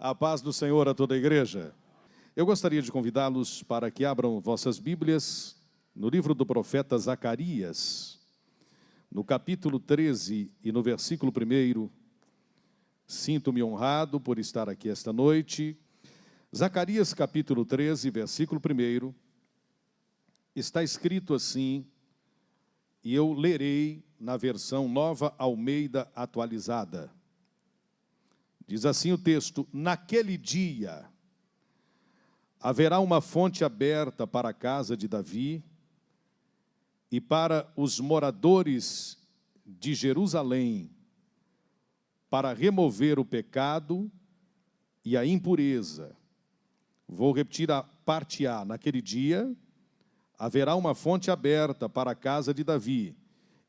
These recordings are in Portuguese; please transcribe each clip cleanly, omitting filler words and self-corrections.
A paz do Senhor a toda a igreja. Eu gostaria de convidá-los para que abram vossas Bíblias no livro do profeta Zacarias, no capítulo 13 e no versículo 1. Sinto-me honrado por estar aqui esta noite. Zacarias capítulo 13, versículo 1, está escrito assim, e eu lerei na versão Nova Almeida atualizada. Diz assim o texto: naquele dia haverá uma fonte aberta para a casa de Davi e para os moradores de Jerusalém, para remover o pecado e a impureza. Vou repetir a parte A. Naquele dia haverá uma fonte aberta para a casa de Davi.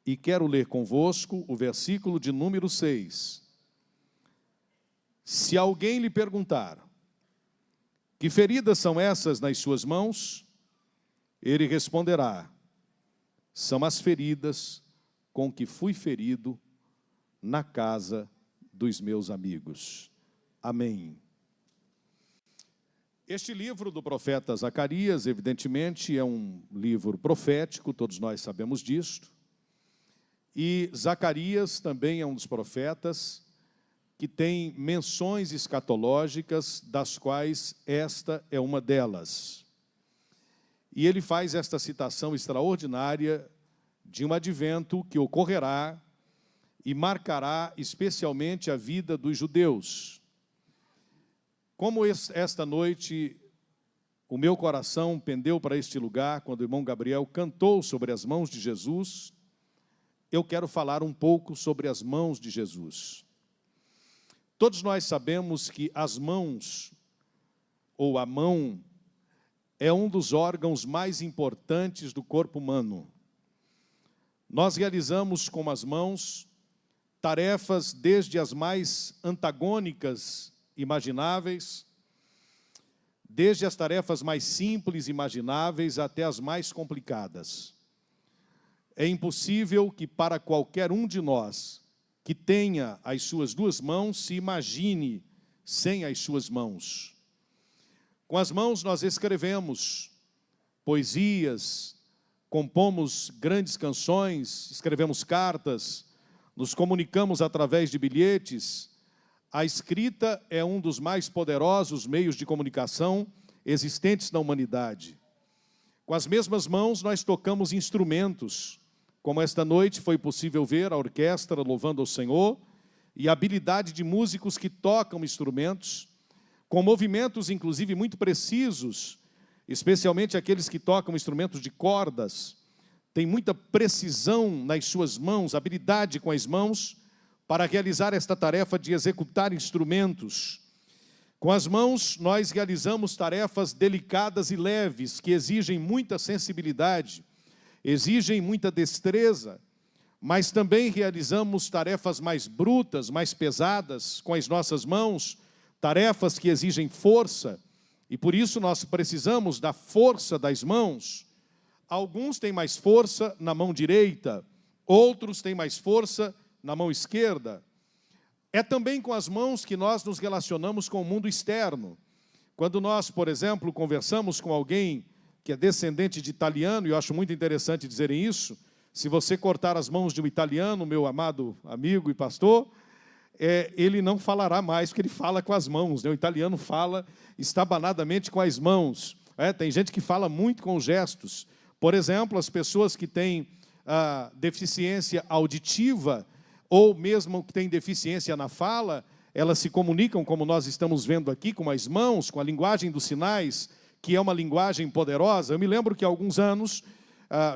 E quero ler convosco o versículo de número 6. Se alguém lhe perguntar, que feridas são essas nas suas mãos? Ele responderá, são as feridas com que fui ferido na casa dos meus amigos. Amém. Este livro do profeta Zacarias, evidentemente, é um livro profético, todos nós sabemos disto. E Zacarias também é um dos profetas que tem menções escatológicas, das quais esta é uma delas. E ele faz esta citação extraordinária de um advento que ocorrerá e marcará especialmente a vida dos judeus. Como esta noite o meu coração pendeu para este lugar, quando o irmão Gabriel cantou sobre as mãos de Jesus, eu quero falar um pouco sobre as mãos de Jesus. Todos nós sabemos que as mãos, ou a mão, é um dos órgãos mais importantes do corpo humano. Nós realizamos com as mãos tarefas desde as mais antagônicas imagináveis, desde as tarefas mais simples imagináveis até as mais complicadas. É impossível que para qualquer um de nós que tenha as suas duas mãos, se imagine sem as suas mãos. Com as mãos nós escrevemos poesias, compomos grandes canções, escrevemos cartas, nos comunicamos através de bilhetes. A escrita é um dos mais poderosos meios de comunicação existentes na humanidade. Com as mesmas mãos nós tocamos instrumentos, como esta noite foi possível ver a orquestra louvando ao Senhor e a habilidade de músicos que tocam instrumentos, com movimentos inclusive muito precisos, especialmente aqueles que tocam instrumentos de cordas, tem muita precisão nas suas mãos, habilidade com as mãos, para realizar esta tarefa de executar instrumentos. Com as mãos nós realizamos tarefas delicadas e leves, que exigem muita sensibilidade, exigem muita destreza, mas também realizamos tarefas mais brutas, mais pesadas com as nossas mãos, tarefas que exigem força, e por isso nós precisamos da força das mãos. Alguns têm mais força na mão direita, outros têm mais força na mão esquerda. É também com as mãos que nós nos relacionamos com o mundo externo. Quando nós, por exemplo, conversamos com alguém que é descendente de italiano, e eu acho muito interessante dizerem isso, se você cortar as mãos de um italiano, meu amado amigo e pastor, ele não falará mais, porque ele fala com as mãos, né? O italiano fala estabanadamente com as mãos. Tem gente que fala muito com gestos. Por exemplo, as pessoas que têm deficiência auditiva, ou mesmo que têm deficiência na fala, elas se comunicam, como nós estamos vendo aqui, com as mãos, com a linguagem dos sinais, que é uma linguagem poderosa. Eu me lembro que há alguns anos,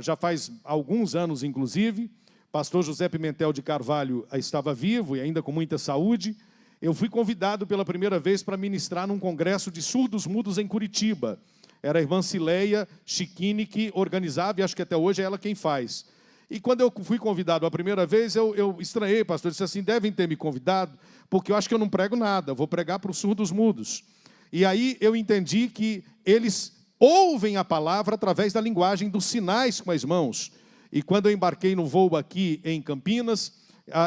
já faz alguns anos inclusive, pastor José Pimentel de Carvalho estava vivo e ainda com muita saúde. Eu fui convidado pela primeira vez para ministrar num congresso de surdos mudos em Curitiba. Era a irmã Cileia Chiquini que organizava, e acho que até hoje é ela quem faz. E quando eu fui convidado a primeira vez, eu estranhei, pastor, disse assim, devem ter me convidado, porque eu acho que eu não prego nada, eu vou pregar para os surdos mudos. E aí eu entendi que eles ouvem a palavra através da linguagem dos sinais com as mãos. E quando eu embarquei no voo aqui em Campinas,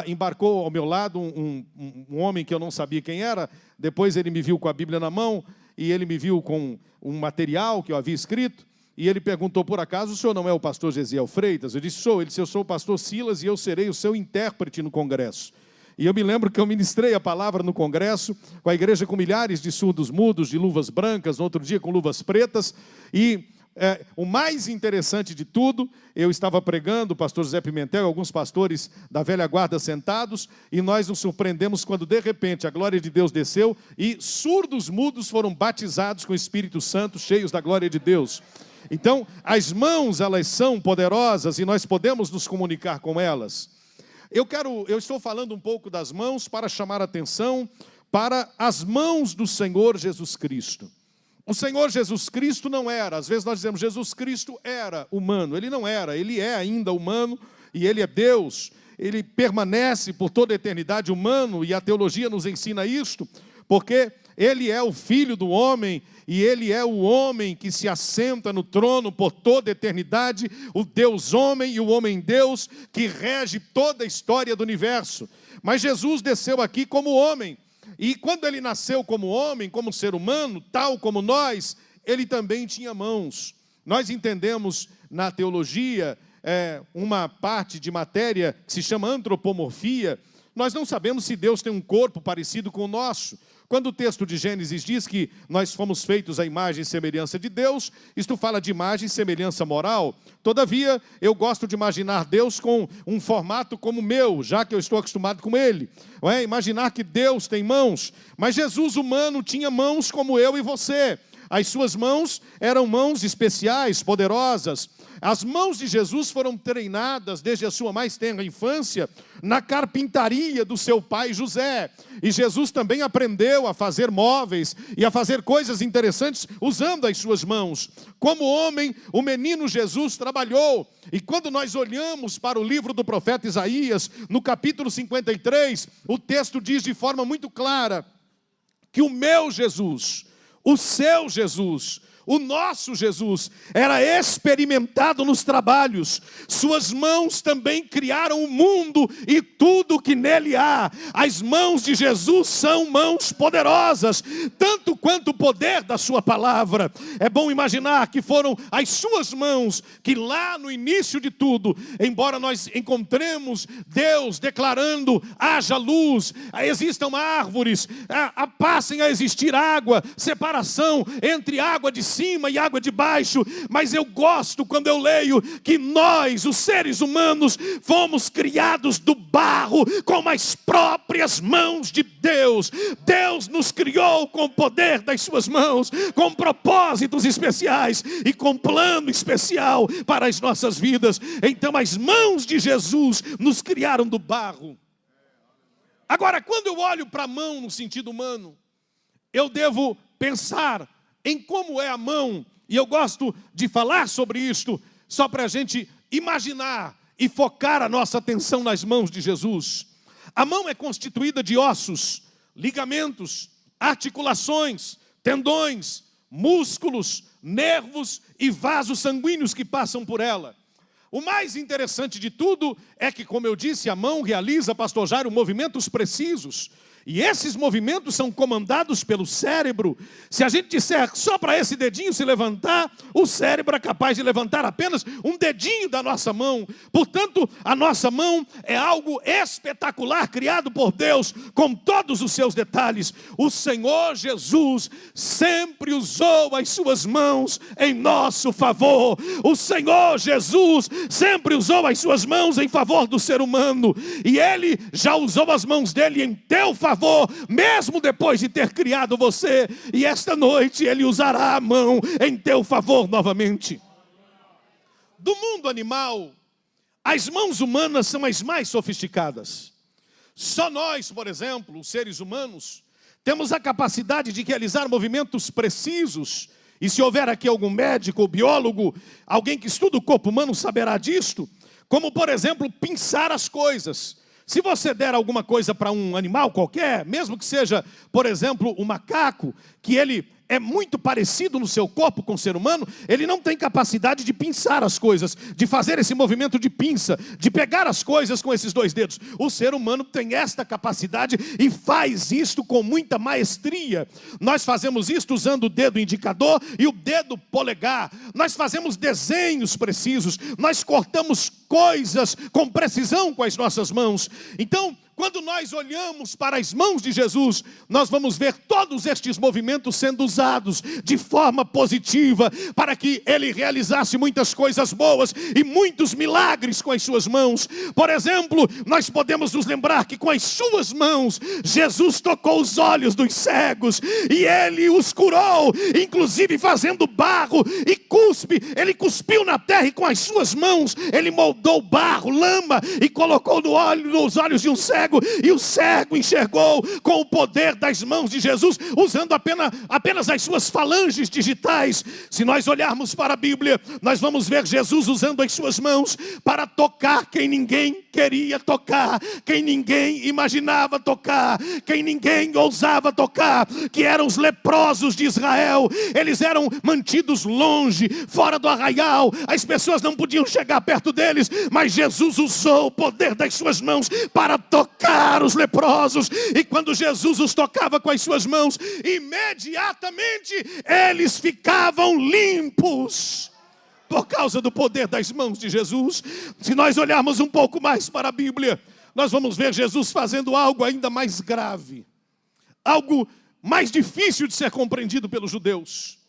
embarcou ao meu lado um homem que eu não sabia quem era, depois ele me viu com a Bíblia na mão, e ele me viu com um material que eu havia escrito, e ele perguntou, por acaso o senhor não é o pastor Gesiel Freitas? Eu disse, sou. Ele disse, eu sou o pastor Silas e eu serei o seu intérprete no congresso. E eu me lembro que eu ministrei a palavra no congresso, com a igreja com milhares de surdos mudos, de luvas brancas, no outro dia com luvas pretas, e o mais interessante de tudo, eu estava pregando, o pastor José Pimentel e alguns pastores da velha guarda sentados, e nós nos surpreendemos quando de repente a glória de Deus desceu e surdos mudos foram batizados com o Espírito Santo, cheios da glória de Deus. Então, as mãos, elas são poderosas e nós podemos nos comunicar com elas. Eu estou falando um pouco das mãos para chamar a atenção para as mãos do Senhor Jesus Cristo. O Senhor Jesus Cristo não era, às vezes nós dizemos, Jesus Cristo era humano. Ele não era, ele é ainda humano e ele é Deus. Ele permanece por toda a eternidade humano e a teologia nos ensina isto, porque ele é o Filho do homem e ele é o homem que se assenta no trono por toda a eternidade, o Deus homem e o homem Deus que rege toda a história do universo. Mas Jesus desceu aqui como homem. E quando ele nasceu como homem, como ser humano, tal como nós, ele também tinha mãos. Nós entendemos na teologia uma parte de matéria que se chama antropomorfia. Nós não sabemos se Deus tem um corpo parecido com o nosso. Quando o texto de Gênesis diz que nós fomos feitos à imagem e semelhança de Deus, isto fala de imagem e semelhança moral. Todavia, eu gosto de imaginar Deus com um formato como o meu, já que eu estou acostumado com Ele. Imaginar que Deus tem mãos, mas Jesus humano tinha mãos como eu e você. As suas mãos eram mãos especiais, poderosas. As mãos de Jesus foram treinadas desde a sua mais tenra infância na carpintaria do seu pai José. E Jesus também aprendeu a fazer móveis e a fazer coisas interessantes usando as suas mãos. Como homem, o menino Jesus trabalhou. E quando nós olhamos para o livro do profeta Isaías, no capítulo 53, o texto diz de forma muito clara que o meu Jesus, o seu Jesus, o nosso Jesus era experimentado nos trabalhos. Suas mãos também criaram o mundo e tudo que nele há. As mãos de Jesus são mãos poderosas, tanto quanto o poder da sua palavra. É bom imaginar que foram as suas mãos que lá no início de tudo, embora nós encontremos Deus declarando, haja luz, existam árvores, passem a existir água, separação entre água de cima e água de baixo, mas eu gosto quando eu leio que nós, os seres humanos, fomos criados do barro com as próprias mãos de Deus. Deus nos criou com o poder das suas mãos, com propósitos especiais e com plano especial para as nossas vidas. Então as mãos de Jesus nos criaram do barro. Agora, quando eu olho para a mão no sentido humano, eu devo pensar em como é a mão, e eu gosto de falar sobre isto, só para a gente imaginar e focar a nossa atenção nas mãos de Jesus. A mão é constituída de ossos, ligamentos, articulações, tendões, músculos, nervos e vasos sanguíneos que passam por ela. O mais interessante de tudo é que, como eu disse, a mão realiza, pastor Jairo, movimentos precisos. E esses movimentos são comandados pelo cérebro. Se a gente disser só para esse dedinho se levantar, o cérebro é capaz de levantar apenas um dedinho da nossa mão. Portanto, a nossa mão é algo espetacular, criado por Deus, com todos os seus detalhes. O Senhor Jesus sempre usou as suas mãos em nosso favor. O Senhor Jesus sempre usou as suas mãos em favor do ser humano. E Ele já usou as mãos dele em teu favor, mesmo depois de ter criado você, e esta noite Ele usará a mão em teu favor novamente. Do mundo animal, as mãos humanas são as mais sofisticadas. Só nós, por exemplo, os seres humanos, temos a capacidade de realizar movimentos precisos, e se houver aqui algum médico ou biólogo, alguém que estuda o corpo humano saberá disto, como por exemplo, pinçar as coisas. Se você der alguma coisa para um animal qualquer, mesmo que seja, por exemplo, um macaco, que ele é muito parecido no seu corpo com o ser humano, ele não tem capacidade de pinçar as coisas, de fazer esse movimento de pinça, de pegar as coisas com esses dois dedos. O ser humano tem esta capacidade e faz isto com muita maestria. Nós fazemos isto usando o dedo indicador e o dedo polegar. Nós fazemos desenhos precisos, nós cortamos coisas com precisão com as nossas mãos. Então, quando nós olhamos para as mãos de Jesus, nós vamos ver todos estes movimentos sendo usados de forma positiva, para que Ele realizasse muitas coisas boas e muitos milagres com as suas mãos. Por exemplo, nós podemos nos lembrar que com as suas mãos, Jesus tocou os olhos dos cegos, e Ele os curou, inclusive fazendo barro e cuspe. Ele cuspiu na terra e com as suas mãos, Ele moldou barro, lama, e colocou nos olhos de um cego, e o cego enxergou com o poder das mãos de Jesus, usando apenas as suas falanges digitais. Se nós olharmos para a Bíblia, nós vamos ver Jesus usando as suas mãos para tocar quem ninguém queria tocar, quem ninguém imaginava tocar, quem ninguém ousava tocar, que eram os leprosos de Israel. Eles eram mantidos longe, fora do arraial, as pessoas não podiam chegar perto deles, mas Jesus usou o poder das suas mãos para tocar os leprosos. E quando Jesus os tocava com as suas mãos, imediatamente eles ficavam limpos, por causa do poder das mãos de Jesus. Se nós olharmos um pouco mais para a Bíblia, nós vamos ver Jesus fazendo algo ainda mais grave, algo mais difícil de ser compreendido pelos judeus.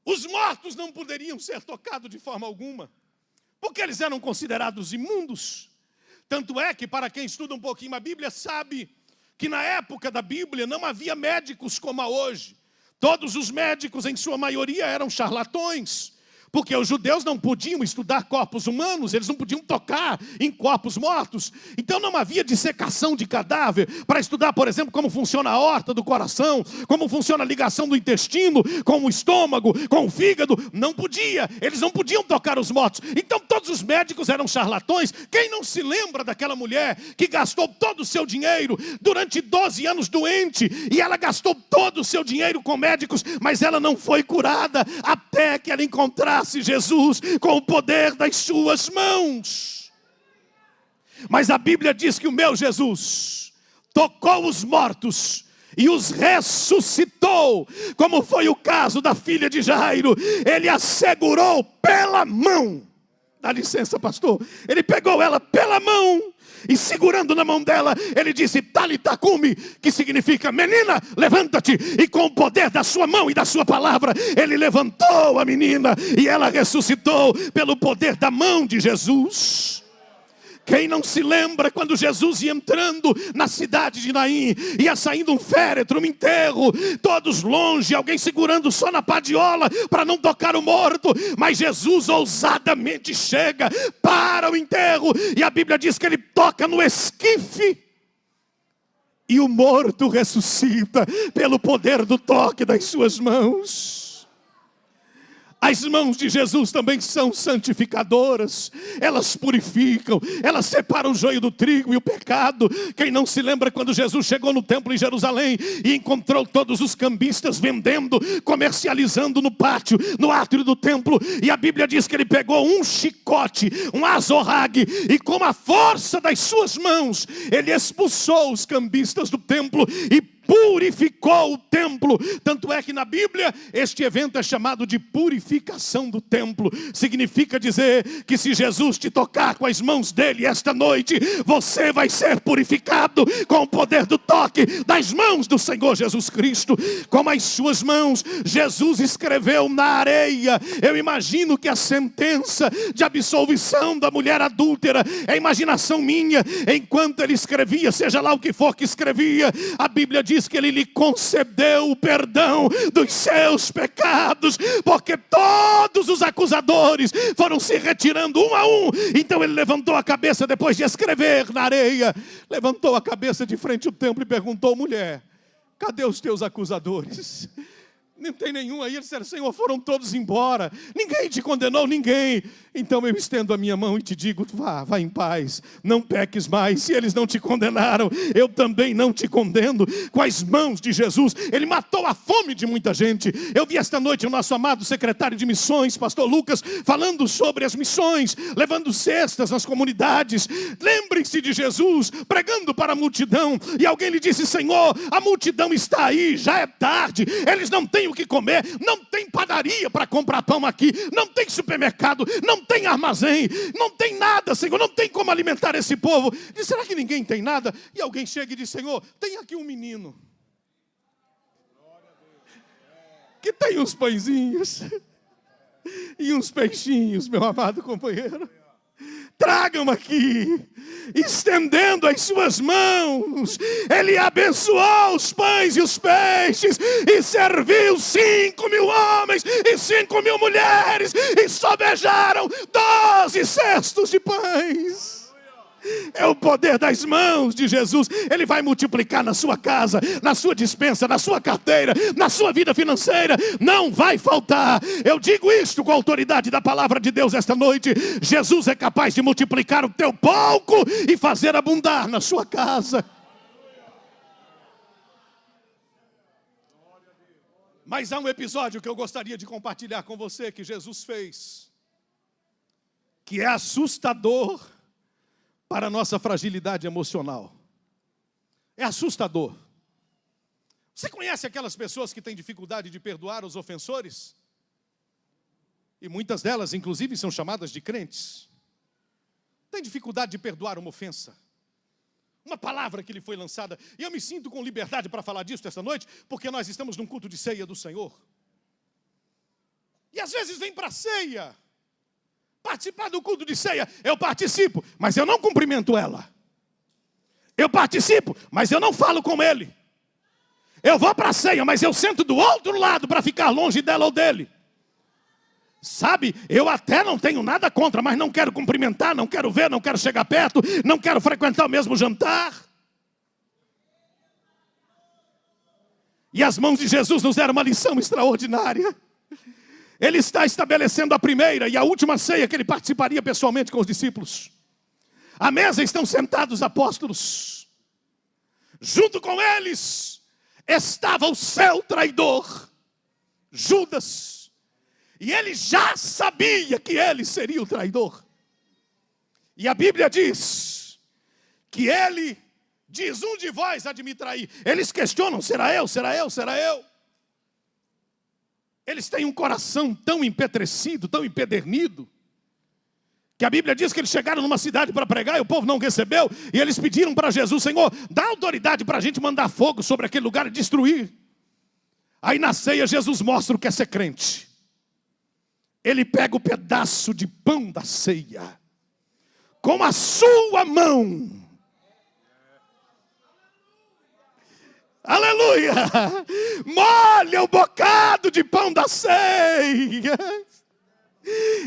Os mortos não poderiam ser tocados de forma alguma, porque eles eram considerados imundos. Tanto é que, para quem estuda um pouquinho a Bíblia, sabe que na época da Bíblia não havia médicos como há hoje. Todos os médicos, em sua maioria, eram charlatões, porque os judeus não podiam estudar corpos humanos, eles não podiam tocar em corpos mortos. Então não havia dissecação de cadáver para estudar, por exemplo, como funciona a aorta do coração, como funciona a ligação do intestino com o estômago, com o fígado. Não podia, eles não podiam tocar os mortos. Então todos os médicos eram charlatões. Quem não se lembra daquela mulher que gastou todo o seu dinheiro durante 12 anos doente, e ela gastou todo o seu dinheiro com médicos, mas ela não foi curada até que ela encontrasse Jesus com o poder das suas mãos. Mas a Bíblia diz que o meu Jesus tocou os mortos e os ressuscitou, como foi o caso da filha de Jairo. Ele a segurou pela mão. Dá licença, pastor. Ele pegou ela pela mão e, segurando na mão dela, ele disse: Talita cumi, que significa: menina, levanta-te. E com o poder da sua mão e da sua palavra, ele levantou a menina e ela ressuscitou pelo poder da mão de Jesus. Quem não se lembra quando Jesus ia entrando na cidade de Naim, ia saindo um féretro, um enterro, todos longe, alguém segurando só na padiola para não tocar o morto, mas Jesus ousadamente chega para o enterro, e a Bíblia diz que ele toca no esquife, e o morto ressuscita pelo poder do toque das suas mãos. As mãos de Jesus também são santificadoras, elas purificam, elas separam o joio do trigo e o pecado. Quem não se lembra quando Jesus chegou no templo em Jerusalém e encontrou todos os cambistas vendendo, comercializando no pátio, no átrio do templo, e a Bíblia diz que ele pegou um chicote, um azorrague, e com a força das suas mãos, ele expulsou os cambistas do templo e purificou o templo. Tanto é que na Bíblia este evento é chamado de purificação do templo. Significa dizer que se Jesus te tocar com as mãos dele esta noite, você vai ser purificado com o poder do toque das mãos do Senhor Jesus Cristo. Com as suas mãos Jesus escreveu na areia. Eu imagino que a sentença de absolvição da mulher adúltera é imaginação minha. Enquanto ele escrevia, seja lá o que for que escrevia, a Bíblia diz que ele lhe concedeu o perdão dos seus pecados, porque todos os acusadores foram se retirando um a um. Então ele levantou a cabeça depois de escrever na areia, levantou a cabeça de frente ao templo e perguntou: mulher, cadê os teus acusadores? Não tem nenhum aí. Eles disseram: Senhor, foram todos embora. Ninguém te condenou, ninguém. Então eu estendo a minha mão e te digo: vá em paz, não peques mais. Se eles não te condenaram, eu também não te condeno. Com as mãos de Jesus, Ele matou a fome de muita gente. Eu vi esta noite o nosso amado secretário de missões, pastor Lucas, falando sobre as missões, levando cestas nas comunidades. Lembrem-se de Jesus, pregando para a multidão. E alguém lhe disse: Senhor, a multidão está aí, já é tarde, eles não têm o que comer, não tem padaria para comprar pão aqui, não tem supermercado, não tem armazém, não tem nada, Senhor, não tem como alimentar esse povo. E será que ninguém tem nada? E alguém chega e diz: Senhor, tem aqui um menino que tem uns pãezinhos e uns peixinhos, meu amado companheiro. Tragam aqui. Estendendo as suas mãos, Ele abençoou os pães e os peixes, e serviu 5.000 homens e 5.000 mulheres, e sobejaram 12 cestos de pães. É o poder das mãos de Jesus. Ele vai multiplicar na sua casa, na sua despensa, na sua carteira, na sua vida financeira. Não vai faltar. Eu digo isto com a autoridade da palavra de Deus esta noite. Jesus é capaz de multiplicar o teu pouco e fazer abundar na sua casa. Mas há um episódio que eu gostaria de compartilhar com você, que Jesus fez, que é assustador para a nossa fragilidade emocional. É assustador. Você conhece aquelas pessoas que têm dificuldade de perdoar os ofensores? E muitas delas, inclusive, são chamadas de crentes. Tem dificuldade de perdoar uma ofensa, uma palavra que lhe foi lançada. E eu me sinto com liberdade para falar disso esta noite, porque nós estamos num culto de ceia do Senhor. E às vezes vem para a ceia participar do culto de ceia. Eu participo, mas eu não cumprimento ela. Eu participo, mas eu não falo com ele. Eu vou para a ceia, mas eu sento do outro lado para ficar longe dela ou dele. Sabe, eu até não tenho nada contra, mas não quero cumprimentar, não quero ver, não quero chegar perto, não quero frequentar o mesmo jantar. E as mãos de Jesus nos deram uma lição extraordinária. Ele está estabelecendo a primeira e a última ceia que ele participaria pessoalmente com os discípulos. À mesa estão sentados os apóstolos. Junto com eles estava o seu traidor, Judas. E ele já sabia que ele seria o traidor. E a Bíblia diz que ele diz: um de vós há de me trair. Eles questionam: será eu, será eu, será eu? Eles têm um coração tão empetrecido, tão empedernido, que a Bíblia diz que eles chegaram numa cidade para pregar e o povo não recebeu. E eles pediram para Jesus: Senhor, dá autoridade para a gente mandar fogo sobre aquele lugar e destruir. Aí na ceia Jesus mostra o que é ser crente. Ele pega o pedaço de pão da ceia, com a sua mão. Aleluia! Molha o bocado de pão da ceia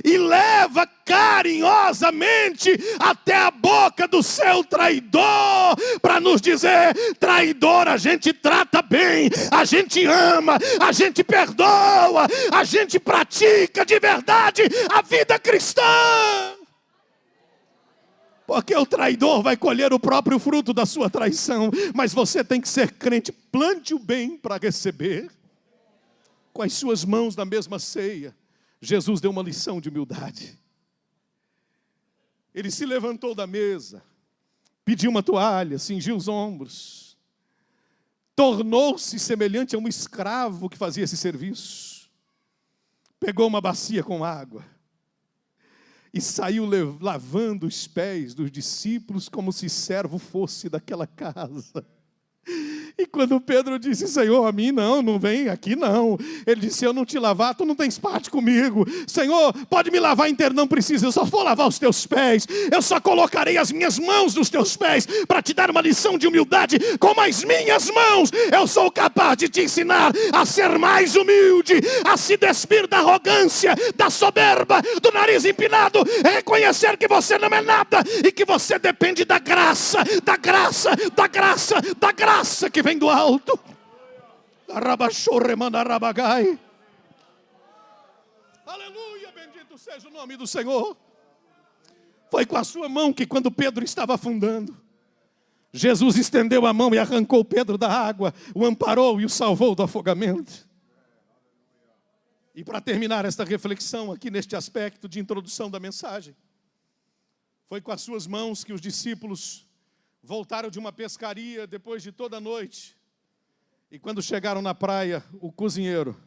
e leva carinhosamente até a boca do seu traidor, para nos dizer: traidor, a gente trata bem, a gente ama, a gente perdoa, a gente pratica de verdade a vida cristã. Porque o traidor vai colher o próprio fruto da sua traição. Mas você tem que ser crente. Plante o bem para receber. Com as suas mãos na mesma ceia, Jesus deu uma lição de humildade. Ele se levantou da mesa, pediu uma toalha, cingiu os ombros, tornou-se semelhante a um escravo que fazia esse serviço. Pegou uma bacia com água e saiu lavando os pés dos discípulos como se servo fosse daquela casa. E quando Pedro disse: Senhor, a mim não vem aqui não. Ele disse: se eu não te lavar, tu não tens parte comigo. Senhor, pode me lavar inteiro, não precisa, eu só vou lavar os teus pés. Eu só colocarei as minhas mãos nos teus pés para te dar uma lição de humildade. Com as minhas mãos eu sou capaz de te ensinar a ser mais humilde, a se despir da arrogância, da soberba, do nariz empinado, reconhecer que você não é nada e que você depende da graça, da graça, da graça, da graça que vem do alto. Arabachorremanarabagai. Aleluia, bendito seja o nome do Senhor. Foi com a sua mão que quando Pedro estava afundando, Jesus estendeu a mão e arrancou Pedro da água, o amparou e o salvou do afogamento. E para terminar esta reflexão aqui neste aspecto de introdução da mensagem, foi com as suas mãos que os discípulos voltaram de uma pescaria depois de toda a noite. E quando chegaram na praia, o cozinheiro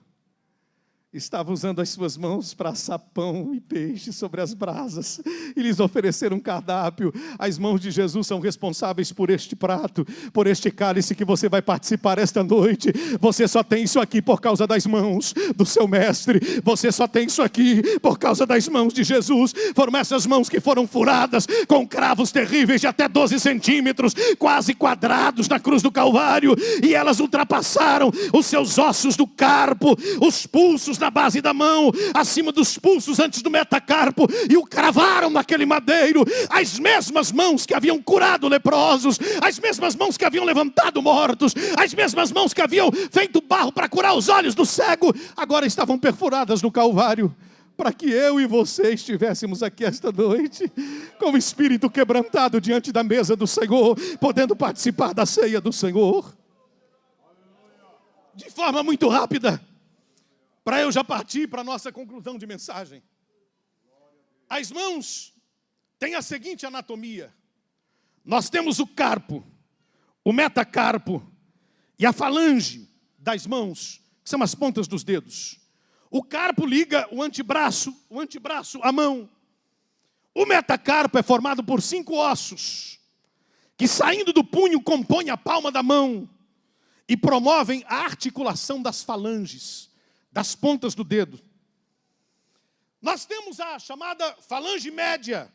estava usando as suas mãos para assar pão e peixe sobre as brasas. E lhes ofereceram um cardápio. As mãos de Jesus são responsáveis por este prato, por este cálice que você vai participar esta noite. Você só tem isso aqui por causa das mãos do seu mestre. Você só tem isso aqui por causa das mãos de Jesus. Foram essas mãos que foram furadas com cravos terríveis de até 12 centímetros, quase quadrados na cruz do Calvário. E elas ultrapassaram os seus ossos do carpo, os pulsos na base da mão, acima dos pulsos antes do metacarpo, e o cravaram naquele madeiro. As mesmas mãos que haviam curado leprosos, as mesmas mãos que haviam levantado mortos, as mesmas mãos que haviam feito barro para curar os olhos do cego, agora estavam perfuradas no Calvário, para que eu e você estivéssemos aqui esta noite, com o espírito quebrantado diante da mesa do Senhor, podendo participar da ceia do Senhor. De forma muito rápida, para eu já partir para a nossa conclusão de mensagem. As mãos têm a seguinte anatomia. Nós temos o carpo, o metacarpo e a falange das mãos, que são as pontas dos dedos. O carpo liga o antebraço à mão. O metacarpo é formado por 5 ossos, que saindo do punho compõem a palma da mão e promovem a articulação das falanges, das pontas do dedo. Nós temos a chamada falange média.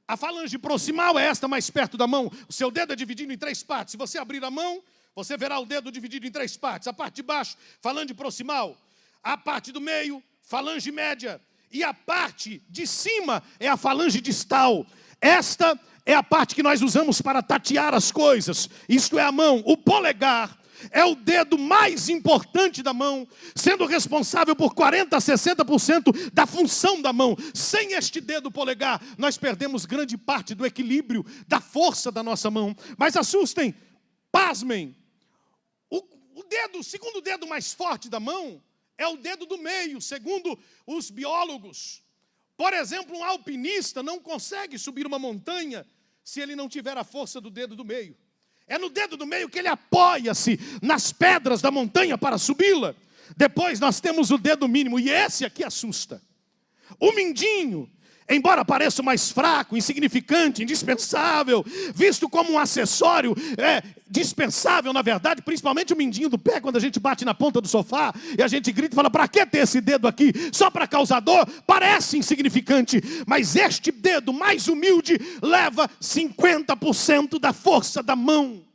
A falange proximal é esta mais perto da mão. O seu dedo é dividido em 3 partes. Se você abrir a mão, você verá o dedo dividido em 3 partes. A parte de baixo, falange proximal. A parte do meio, falange média. E a parte de cima é a falange distal. Esta é a parte que nós usamos para tatear as coisas. Isto é a mão. O polegar é o dedo mais importante da mão, sendo responsável por 40% a 60% da função da mão. Sem este dedo polegar, nós perdemos grande parte do equilíbrio, da força da nossa mão. Mas assustem, pasmem, o segundo dedo mais forte da mão é o dedo do meio, segundo os biólogos. Por exemplo, um alpinista não consegue subir uma montanha se ele não tiver a força do dedo do meio. É no dedo do meio que ele apoia-se nas pedras da montanha para subi-la. Depois nós temos o dedo mínimo, e esse aqui assusta. O mindinho, embora pareça mais fraco, insignificante, indispensável, visto como um acessório dispensável, na verdade, principalmente o mindinho do pé, quando a gente bate na ponta do sofá, e a gente grita e fala, para que ter esse dedo aqui? Só para causar dor? Parece insignificante, mas este dedo mais humilde leva 50% da força da mão.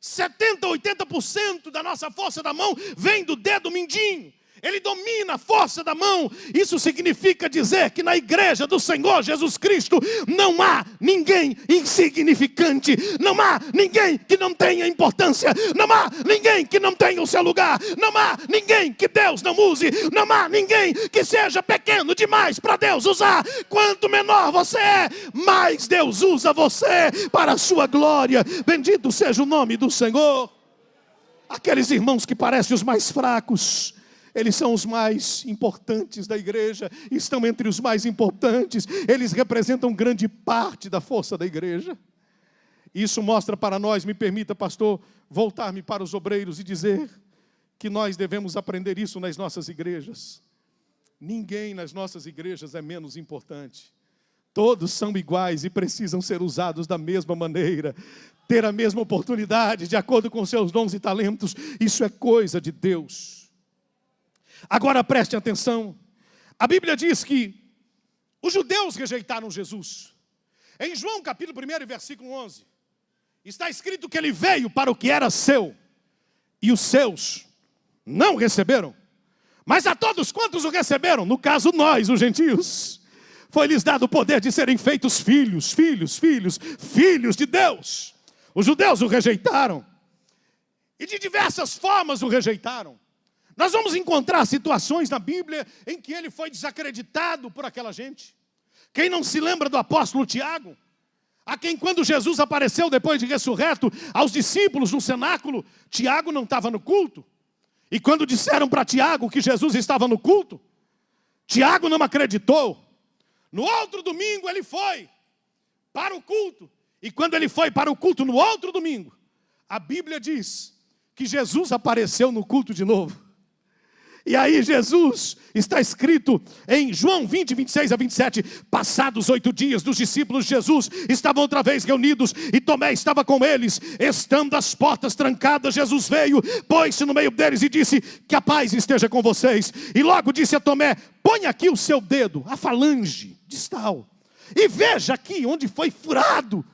70%, 80% da nossa força da mão vem do dedo mindinho. Ele domina a força da mão. Isso significa dizer que na igreja do Senhor Jesus Cristo não há ninguém insignificante. Não há ninguém que não tenha importância. Não há ninguém que não tenha o seu lugar. Não há ninguém que Deus não use. Não há ninguém que seja pequeno demais para Deus usar. Quanto menor você é, mais Deus usa você para a sua glória. Bendito seja o nome do Senhor. Aqueles irmãos que parecem os mais fracos, eles são os mais importantes da igreja, estão entre os mais importantes, eles representam grande parte da força da igreja. Isso mostra para nós, me permita, pastor, voltar-me para os obreiros e dizer que nós devemos aprender isso nas nossas igrejas. Ninguém nas nossas igrejas é menos importante. Todos são iguais e precisam ser usados da mesma maneira, ter a mesma oportunidade, de acordo com seus dons e talentos. Isso é coisa de Deus. Agora preste atenção, a Bíblia diz que os judeus rejeitaram Jesus. Em João capítulo 1, versículo 11, está escrito que ele veio para o que era seu, e os seus não receberam. Mas a todos quantos o receberam, no caso nós, os gentios, foi-lhes dado o poder de serem feitos filhos de Deus. Os judeus o rejeitaram. e de diversas formas o rejeitaram. Nós vamos encontrar situações na Bíblia em que ele foi desacreditado por aquela gente. Quem não se lembra do apóstolo Tiago? A quem, quando Jesus apareceu depois de ressurreto aos discípulos no cenáculo, Tiago não estava no culto. E quando disseram para Tiago que Jesus estava no culto, Tiago não acreditou. No outro domingo ele foi para o culto. E quando ele foi para o culto no outro domingo, a Bíblia diz que Jesus apareceu no culto de novo. E aí Jesus, está escrito em João 20, 26 a 27, passados 8 dias, dos discípulos de Jesus estavam outra vez reunidos, e Tomé estava com eles. Estando as portas trancadas, Jesus veio, pôs-se no meio deles e disse: que a paz esteja com vocês. E logo disse a Tomé: põe aqui o seu dedo, a falange distal, e veja aqui onde foi furado.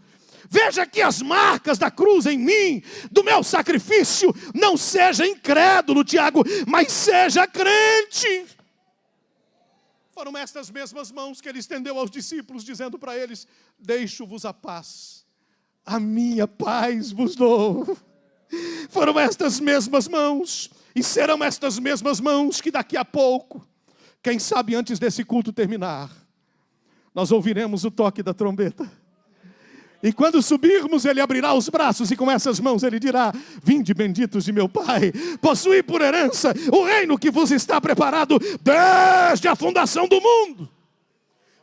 Veja aqui as marcas da cruz em mim, do meu sacrifício. Não seja incrédulo, Tiago, mas seja crente. Foram estas mesmas mãos que ele estendeu aos discípulos, dizendo para eles: deixo-vos a paz, a minha paz vos dou. Foram estas mesmas mãos, e serão estas mesmas mãos que daqui a pouco, quem sabe antes desse culto terminar, nós ouviremos o toque da trombeta. E quando subirmos, ele abrirá os braços, e com essas mãos ele dirá: vinde benditos de meu Pai, possuí por herança o reino que vos está preparado desde a fundação do mundo.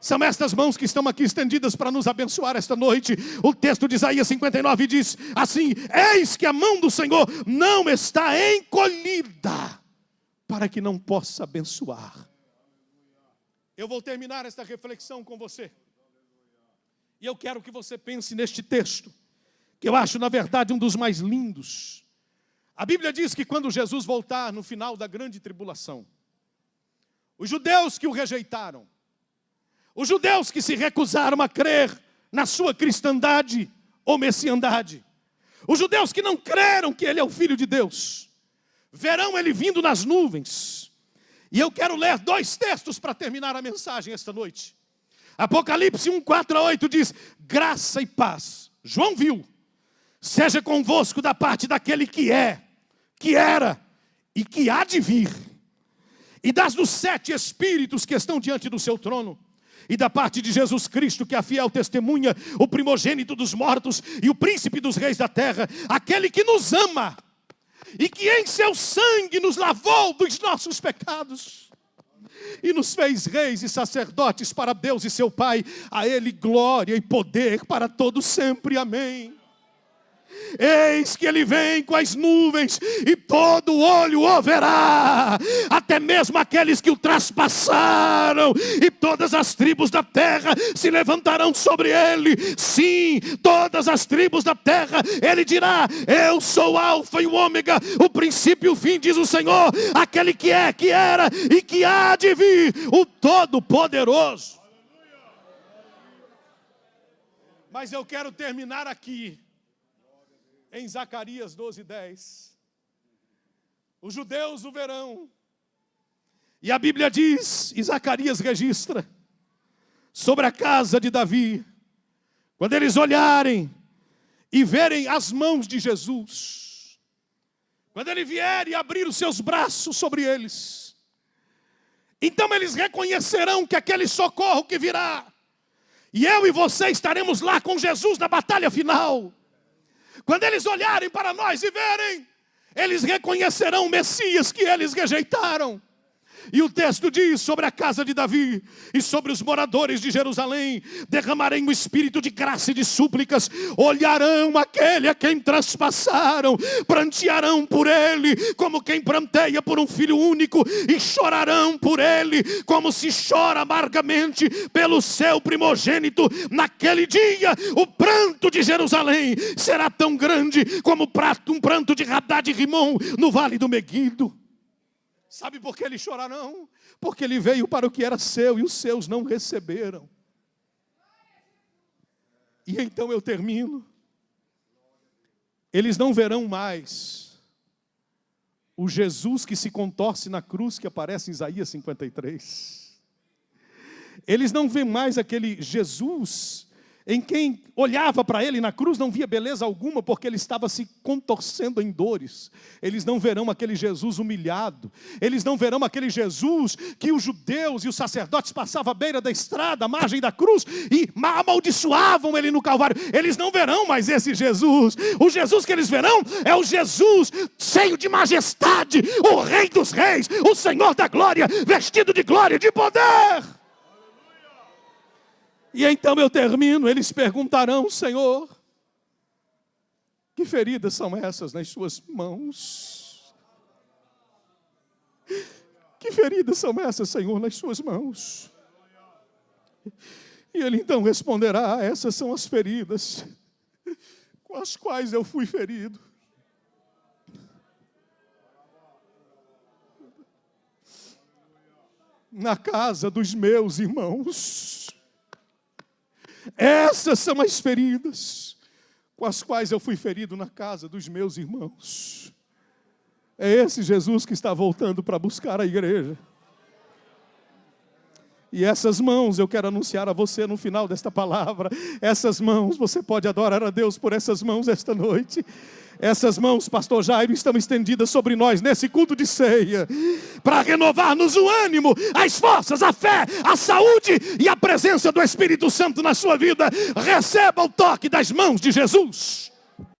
São estas mãos que estão aqui estendidas para nos abençoar esta noite. O texto de Isaías 59 diz assim: eis que a mão do Senhor não está encolhida, para que não possa abençoar. Eu vou terminar esta reflexão com você. E eu quero que você pense neste texto, que eu acho, na verdade, um dos mais lindos. A Bíblia diz que quando Jesus voltar no final da grande tribulação, os judeus que o rejeitaram, os judeus que se recusaram a crer na sua cristandade ou messiandade, os judeus que não creram que ele é o Filho de Deus, verão ele vindo nas nuvens. E eu quero ler 2 textos para terminar a mensagem esta noite. Apocalipse 1, 4 a 8 diz: graça e paz, João viu, seja convosco da parte daquele que é, que era e que há de vir, e das dos 7 espíritos que estão diante do seu trono, e da parte de Jesus Cristo, que é a fiel testemunha, o primogênito dos mortos e o príncipe dos reis da terra, aquele que nos ama e que em seu sangue nos lavou dos nossos pecados e nos fez reis e sacerdotes para Deus e seu Pai. A Ele glória e poder para todos sempre. Amém. Eis que ele vem com as nuvens, e todo olho o verá, até mesmo aqueles que o traspassaram, e todas as tribos da terra se levantarão sobre ele. Sim, todas as tribos da terra. Ele dirá: eu sou o alfa e o ômega, o princípio e o fim, diz o Senhor, aquele que é, que era e que há de vir, o Todo-Poderoso. Mas eu quero terminar aqui em Zacarias 12:10. Os judeus o verão. E a Bíblia diz, e Zacarias registra, sobre a casa de Davi, quando eles olharem e verem as mãos de Jesus, quando ele vier e abrir os seus braços sobre eles, então eles reconhecerão que aquele socorro que virá, e eu e você estaremos lá com Jesus na batalha final. Quando eles olharem para nós e verem, eles reconhecerão o Messias que eles rejeitaram. E o texto diz sobre a casa de Davi e sobre os moradores de Jerusalém: derramarei um espírito de graça e de súplicas, olharão aquele a quem traspassaram, prantearão por ele como quem pranteia por um filho único, e chorarão por ele como se chora amargamente pelo seu primogênito. Naquele dia o pranto de Jerusalém será tão grande como um pranto de Hadad e Rimon no vale do Meguido. Sabe por que eles chorarão? Porque ele veio para o que era seu e os seus não receberam. E então eu termino. Eles não verão mais o Jesus que se contorce na cruz, que aparece em Isaías 53. Eles não veem mais aquele Jesus em quem olhava para ele na cruz não via beleza alguma, porque ele estava se contorcendo em dores. Eles não verão aquele Jesus humilhado, eles não verão aquele Jesus que os judeus e os sacerdotes passavam à beira da estrada, à margem da cruz, e amaldiçoavam ele no Calvário. Eles não verão mais esse Jesus. O Jesus que eles verão é o Jesus cheio de majestade, o Rei dos Reis, o Senhor da glória, vestido de glória e de poder. E então eu termino, eles perguntarão: Senhor, que feridas são essas nas suas mãos? Que feridas são essas, Senhor, nas suas mãos? E ele então responderá: essas são as feridas com as quais eu fui ferido. Na casa dos meus irmãos. Essas são as feridas com as quais eu fui ferido na casa dos meus irmãos. É esse Jesus que está voltando para buscar a igreja. E essas mãos, eu quero anunciar a você no final desta palavra, essas mãos, você pode adorar a Deus por essas mãos esta noite. Essas mãos, pastor Jairo, estão estendidas sobre nós nesse culto de ceia, para renovar-nos o ânimo, as forças, a fé, a saúde e a presença do Espírito Santo na sua vida. Receba o toque das mãos de Jesus.